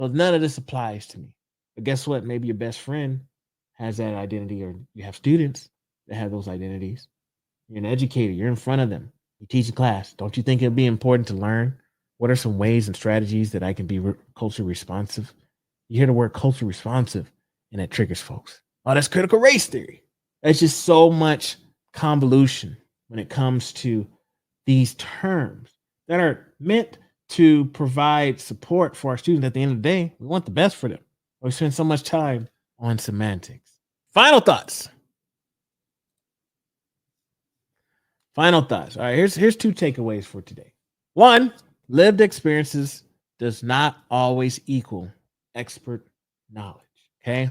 So none of this applies to me. But guess what? Maybe your best friend has that identity, or you have students that have those identities. You're an educator, you're in front of them, you teach a class. Don't you think it'd be important to learn what are some ways and strategies that I can be culture responsive? You hear the word culture responsive, and it triggers folks. Oh, that's critical race theory. It's just so much convolution when it comes to these terms that are meant to provide support for our students. At the end of the day, we want the best for them. We spend so much time on semantics. Final thoughts. Final thoughts. All right, here's two takeaways for today. One, lived experiences does not always equal expert knowledge. Okay.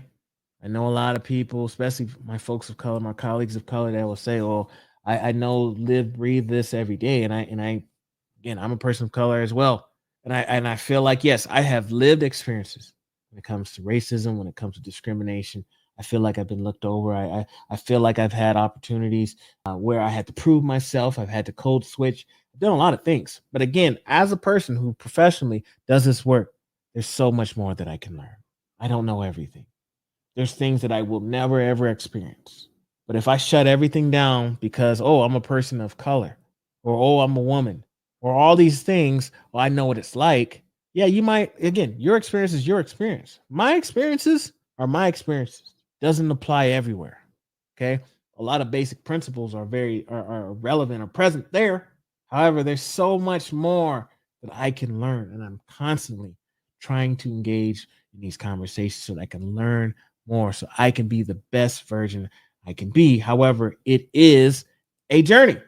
I know a lot of people, especially my folks of color, my colleagues of color, that will say, "Oh, I know, live, breathe this every day," and I, again, I'm a person of color as well, and I feel like yes, I have lived experiences when it comes to racism, when it comes to discrimination. I feel like I've been looked over. I feel like I've had opportunities where I had to prove myself. I've had to code switch. I've done a lot of things, but again, as a person who professionally does this work, there's so much more that I can learn. I don't know everything. There's things that I will never ever experience. But if I shut everything down because, oh, I'm a person of color, or oh, I'm a woman, or all these things, well, I know what it's like. Yeah, you might, again, your experience is your experience. My experiences are my experiences. Doesn't apply everywhere. Okay. A lot of basic principles are are relevant or present there. However, there's so much more that I can learn. And I'm constantly trying to engage in these conversations so that I can learn more, so I can be the best version I can be. However, it is a journey.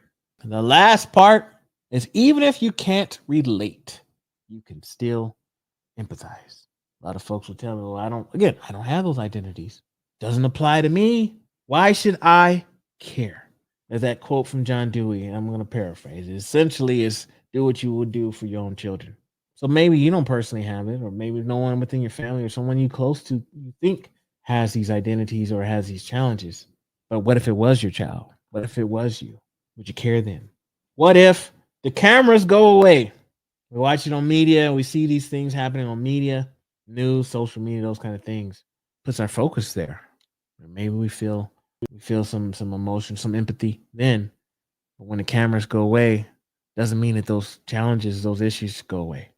And the last part is, even if you can't relate, you can still empathize. A lot of folks will tell me, well, I don't have those identities. Doesn't apply to me. Why should I care? There's that quote from John Dewey, and I'm going to paraphrase it. Essentially, is do what you would do for your own children. So maybe you don't personally have it, or maybe no one within your family or someone you close to you think has these identities or has these challenges. But what if it was your child? What if it was you? Would you care then? What if the cameras go away? We watch it on media, we see these things happening on media, news, social media, those kind of things. Puts our focus there. Or maybe we feel some emotion, some empathy then. But when the cameras go away, doesn't mean that those challenges, those issues go away.